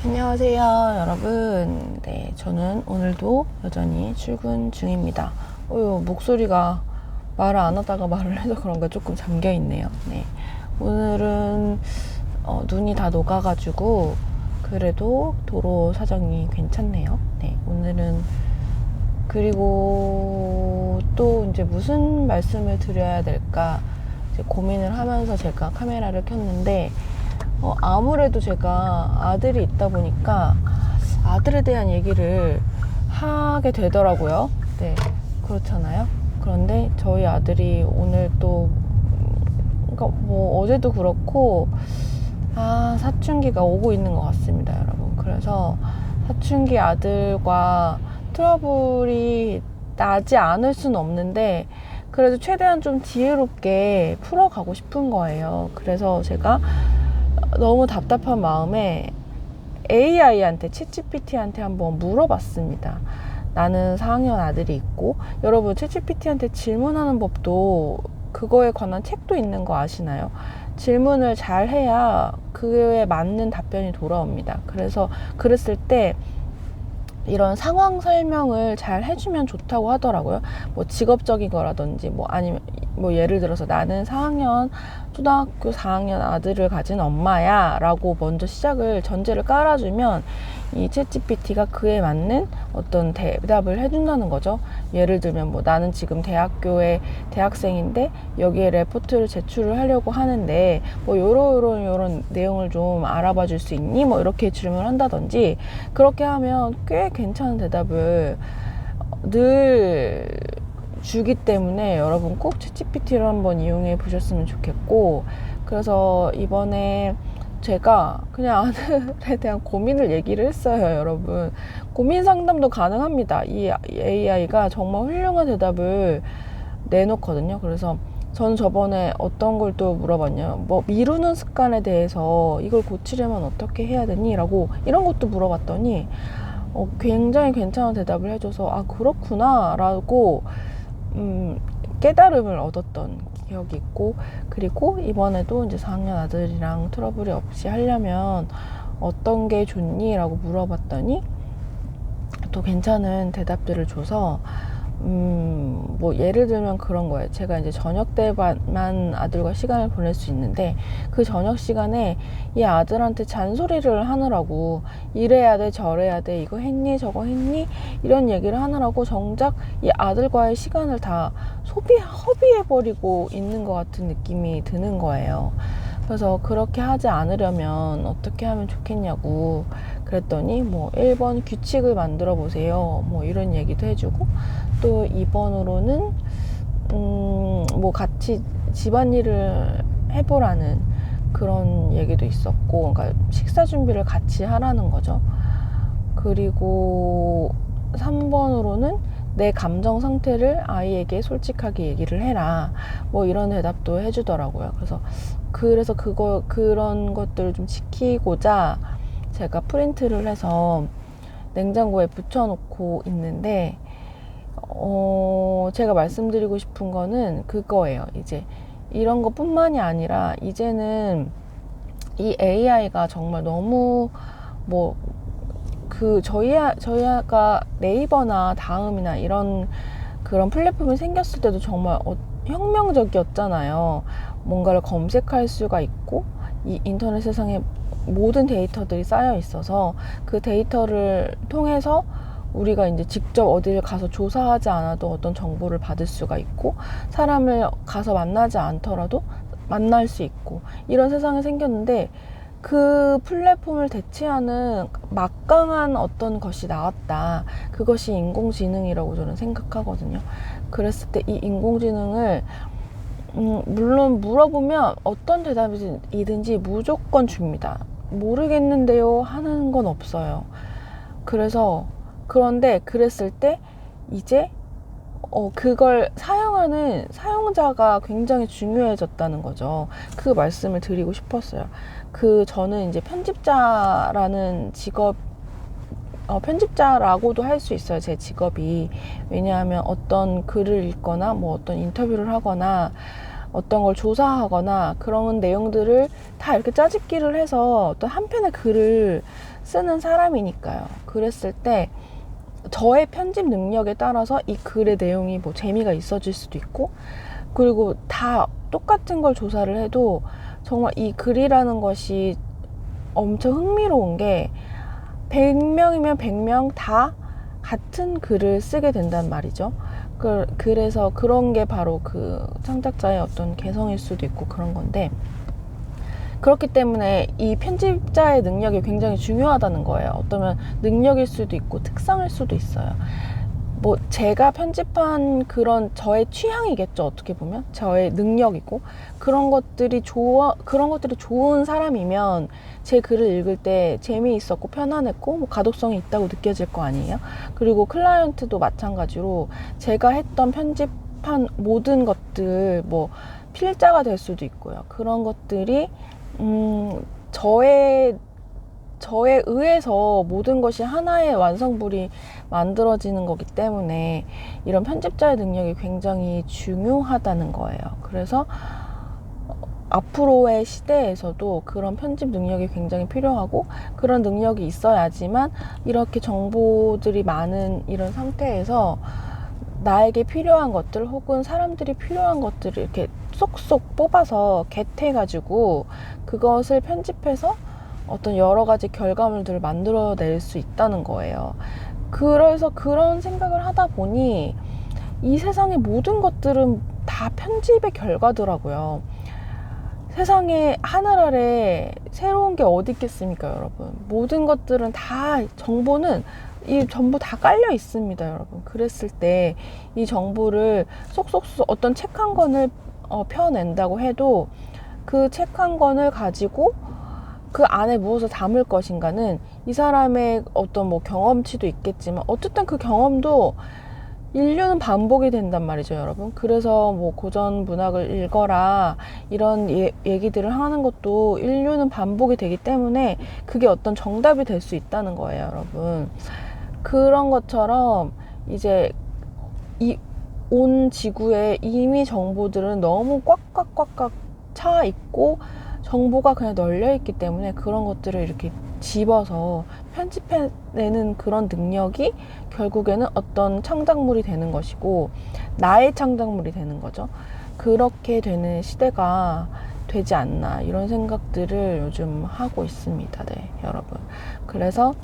안녕하세요, 여러분. 네, 저는 오늘도 여전히 출근 중입니다. 목소리가 말을 안 하다가 말을 해서 그런가 조금 잠겨 있네요. 네, 오늘은 눈이 다 녹아가지고 그래도 도로 사정이 괜찮네요. 네, 오늘은 그리고 또 이제 무슨 말씀을 드려야 될까 이제 고민을 하면서 제가 카메라를 켰는데 아무래도 제가 아들이 있다 보니까 아들에 대한 얘기를 하게 되더라고요. 네, 그렇잖아요. 그런데 저희 아들이 오늘 또, 그러니까 뭐 어제도 그렇고, 사춘기가 오고 있는 것 같습니다, 여러분. 그래서 사춘기 아들과 트러블이 나지 않을 수는 없는데, 그래도 최대한 좀 지혜롭게 풀어가고 싶은 거예요. 그래서 제가 너무 답답한 마음에 AI한테, 챗GPT한테 한번 물어봤습니다. 나는 4학년 아들이 있고, 여러분 챗GPT한테 질문하는 법도 그거에 관한 책도 있는 거 아시나요? 질문을 잘 해야 그에 맞는 답변이 돌아옵니다. 그래서 그랬을 때 이런 상황 설명을 잘 해주면 좋다고 하더라고요. 뭐 직업적인 거라든지 아니면 예를 들어서 나는 4학년 초등학교 4학년 아들을 가진 엄마야 라고 먼저 전제를 깔아주면 이 챗GPT가 그에 맞는 어떤 대답을 해준다는 거죠. 예를 들면 나는 지금 대학교의 대학생인데 여기에 레포트를 제출을 하려고 하는데 요런 내용을 좀 알아봐 줄 수 있니? 이렇게 질문을 한다든지, 그렇게 하면 꽤 괜찮은 대답을 늘 주기 때문에 여러분 꼭 챗GPT를 한번 이용해 보셨으면 좋겠고, 그래서 이번에 제가 그냥 아들에 대한 고민을 얘기를 했어요. 여러분, 고민 상담도 가능합니다. 이 AI가 정말 훌륭한 대답을 내놓거든요. 그래서 저는 저번에 어떤 걸 또 물어봤냐, 미루는 습관에 대해서 이걸 고치려면 어떻게 해야 되니? 라고 이런 것도 물어봤더니 굉장히 괜찮은 대답을 해줘서 그렇구나 라고 깨달음을 얻었던 기억이 있고, 그리고 이번에도 이제 4학년 아들이랑 트러블이 없이 하려면 어떤 게 좋니? 라고 물어봤더니 또 괜찮은 대답들을 줘서 예를 들면 그런 거예요. 제가 이제 저녁 때만 아들과 시간을 보낼 수 있는데, 그 저녁 시간에 이 아들한테 잔소리를 하느라고 이래야 돼, 저래야 돼, 이거 했니, 저거 했니, 이런 얘기를 하느라고 정작 이 아들과의 시간을 다 허비해버리고 있는 것 같은 느낌이 드는 거예요. 그래서 그렇게 하지 않으려면 어떻게 하면 좋겠냐고 그랬더니 1번 규칙을 만들어 보세요, 이런 얘기도 해주고, 또 2번으로는 같이 집안일을 해보라는 그런 얘기도 있었고, 그러니까 식사 준비를 같이 하라는 거죠. 그리고 3번으로는 내 감정 상태를 아이에게 솔직하게 얘기를 해라, 이런 대답도 해주더라고요. 그래서 그런 것들을 좀 지키고자 제가 프린트를 해서 냉장고에 붙여놓고 있는데, 제가 말씀드리고 싶은 거는 그거예요. 이제 이런 것뿐만이 아니라 이제는 이 AI가 정말 너무 저희가 네이버나 다음이나 이런 그런 플랫폼이 생겼을 때도 정말 혁명적이었잖아요. 뭔가를 검색할 수가 있고, 이 인터넷 세상에 모든 데이터들이 쌓여 있어서 그 데이터를 통해서 우리가 이제 직접 어디를 가서 조사하지 않아도 어떤 정보를 받을 수가 있고, 사람을 가서 만나지 않더라도 만날 수 있고, 이런 세상이 생겼는데, 그 플랫폼을 대체하는 막강한 어떤 것이 나왔다. 그것이 인공지능이라고 저는 생각하거든요. 그랬을 때 이 인공지능을 물론 물어보면 어떤 대답이든지 무조건 줍니다. 모르겠는데요 하는 건 없어요. 그런데 그랬을 때 이제 그걸 사용하는 사용자가 굉장히 중요해졌다는 거죠. 그 말씀을 드리고 싶었어요. 저는 이제 편집자라는 직업, 편집자라고도 할 수 있어요, 제 직업이. 왜냐하면 어떤 글을 읽거나 어떤 인터뷰를 하거나 어떤 걸 조사하거나 그런 내용들을 다 이렇게 짜집기를 해서 어떤 한 편의 글을 쓰는 사람이니까요. 그랬을 때 저의 편집 능력에 따라서 이 글의 내용이 뭐 재미가 있어질 수도 있고, 그리고 다 똑같은 걸 조사를 해도 정말 이 글이라는 것이 엄청 흥미로운 게 100명이면 100명 다 같은 글을 쓰게 된단 말이죠. 그래서 그런 게 바로 그 창작자의 어떤 개성일 수도 있고 그런 건데, 그렇기 때문에 이 편집자의 능력이 굉장히 중요하다는 거예요. 어쩌면 능력일 수도 있고 특성일 수도 있어요. 뭐 제가 편집한 그런 저의 취향이겠죠. 어떻게 보면 저의 능력이고, 그런 것들이 좋은 사람이면 제 글을 읽을 때 재미있었고 편안했고 뭐 가독성이 있다고 느껴질 거 아니에요. 그리고 클라이언트도 마찬가지로 제가 했던 편집한 모든 것들 뭐 필자가 될 수도 있고요. 그런 것들이 저에 의해서 모든 것이 하나의 완성물이 만들어지는 거기 때문에 이런 편집자의 능력이 굉장히 중요하다는 거예요. 그래서 앞으로의 시대에서도 그런 편집 능력이 굉장히 필요하고, 그런 능력이 있어야지만 이렇게 정보들이 많은 이런 상태에서 나에게 필요한 것들 혹은 사람들이 필요한 것들을 이렇게 쏙쏙 뽑아서 겟해가지고 그것을 편집해서 어떤 여러 가지 결과물들을 만들어낼 수 있다는 거예요. 그래서 그런 생각을 하다 보니 이 세상의 모든 것들은 다 편집의 결과더라고요. 세상에 하늘 아래 새로운 게 어디 있겠습니까, 여러분? 모든 것들은 다 정보는 전부 다 깔려 있습니다, 여러분. 그랬을 때 이 정보를 쏙쏙쏙 어떤 책 한 권을 펴낸다고 해도 그 책 한 권을 가지고 그 안에 무엇을 담을 것인가는 이 사람의 어떤 뭐 경험치도 있겠지만 어쨌든 그 경험도 인류는 반복이 된단 말이죠, 여러분. 그래서 뭐 고전 문학을 읽어라 이런 얘기들을 하는 것도 인류는 반복이 되기 때문에 그게 어떤 정답이 될 수 있다는 거예요, 여러분. 그런 것처럼 이제 온 지구에 이미 정보들은 너무 꽉꽉꽉꽉 차 있고 정보가 그냥 널려 있기 때문에 그런 것들을 이렇게 집어서 편집해내는 그런 능력이 결국에는 어떤 창작물이 되는 것이고 나의 창작물이 되는 거죠. 그렇게 되는 시대가 되지 않나 이런 생각들을 요즘 하고 있습니다. 네, 여러분. 그래서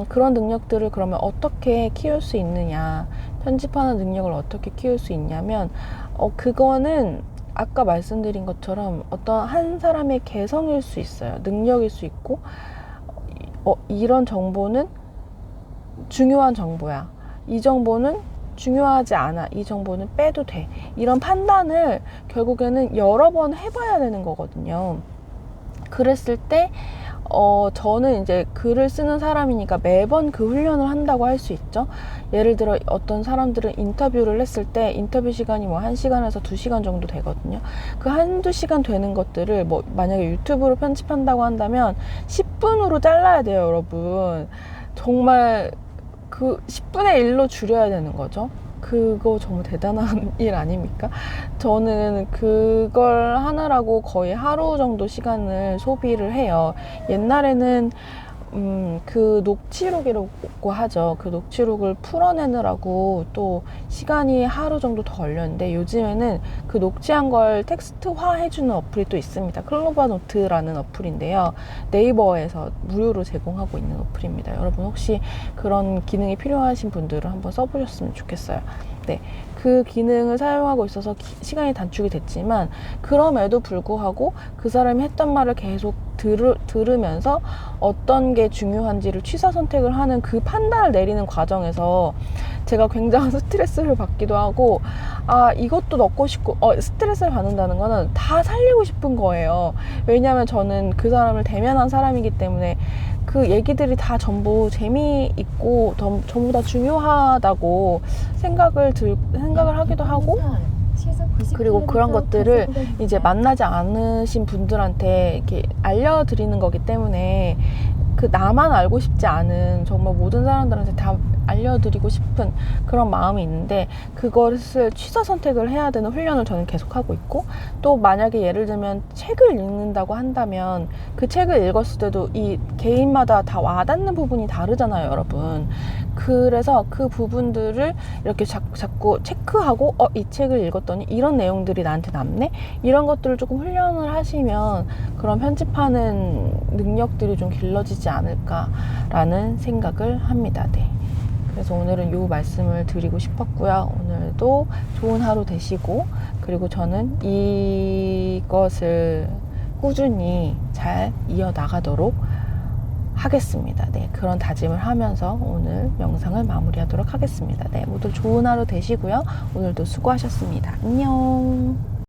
그런 능력들을 그러면 어떻게 키울 수 있느냐, 편집하는 능력을 어떻게 키울 수 있냐면 그거는 아까 말씀드린 것처럼 어떤 한 사람의 개성일 수 있어요. 능력일 수 있고 이런 정보는 중요한 정보야. 이 정보는 중요하지 않아. 이 정보는 빼도 돼. 이런 판단을 결국에는 여러 번 해봐야 되는 거거든요. 그랬을 때 저는 이제 글을 쓰는 사람이니까 매번 그 훈련을 한다고 할 수 있죠. 예를 들어 어떤 사람들은 인터뷰를 했을 때 인터뷰 시간이 뭐 1시간에서 2시간 정도 되거든요. 그 한두 시간 되는 것들을 뭐 만약에 유튜브로 편집한다고 한다면 10분으로 잘라야 돼요, 여러분. 정말 그 10분의 1로 줄여야 되는 거죠. 그거 정말 대단한 일 아닙니까? 저는 그걸 하느라고 거의 하루 정도 시간을 소비를 해요. 옛날에는 그 녹취록이라고 하죠. 그 녹취록을 풀어내느라고 또 시간이 하루 정도 더 걸렸는데 요즘에는 그 녹취한 걸 텍스트화 해주는 어플이 또 있습니다. 클로버 노트라는 어플인데요. 네이버에서 무료로 제공하고 있는 어플입니다. 여러분 혹시 그런 기능이 필요하신 분들은 한번 써보셨으면 좋겠어요. 네, 그 기능을 사용하고 있어서 시간이 단축이 됐지만 그럼에도 불구하고 그 사람이 했던 말을 계속 들으면서 어떤 게 중요한지를 취사 선택을 하는 그 판단을 내리는 과정에서 제가 굉장한 스트레스를 받기도 하고 이것도 넣고 싶고 스트레스를 받는다는 거는 다 살리고 싶은 거예요. 왜냐하면 저는 그 사람을 대면한 사람이기 때문에 그 얘기들이 다 전부 재미있고 전부 다 중요하다고 생각을 하기도 하고, 그리고 그런 것들을 이제 만나지 않으신 분들한테 이렇게 알려드리는 거기 때문에 그 나만 알고 싶지 않은 정말 모든 사람들한테 다 알려드리고 싶은 그런 마음이 있는데, 그것을 취사 선택을 해야 되는 훈련을 저는 계속하고 있고, 또 만약에 예를 들면 책을 읽는다고 한다면 그 책을 읽었을 때도 이 개인마다 다 와닿는 부분이 다르잖아요, 여러분. 그래서 그 부분들을 이렇게 자꾸 체크하고, 이 책을 읽었더니 이런 내용들이 나한테 남네? 이런 것들을 조금 훈련을 하시면 그런 편집하는 능력들이 좀 길러지지 않을까라는 생각을 합니다. 네. 그래서 오늘은 이 말씀을 드리고 싶었고요. 오늘도 좋은 하루 되시고, 그리고 저는 이것을 꾸준히 잘 이어나가도록 하겠습니다. 네, 그런 다짐을 하면서 오늘 영상을 마무리하도록 하겠습니다. 네, 모두 좋은 하루 되시고요. 오늘도 수고하셨습니다. 안녕.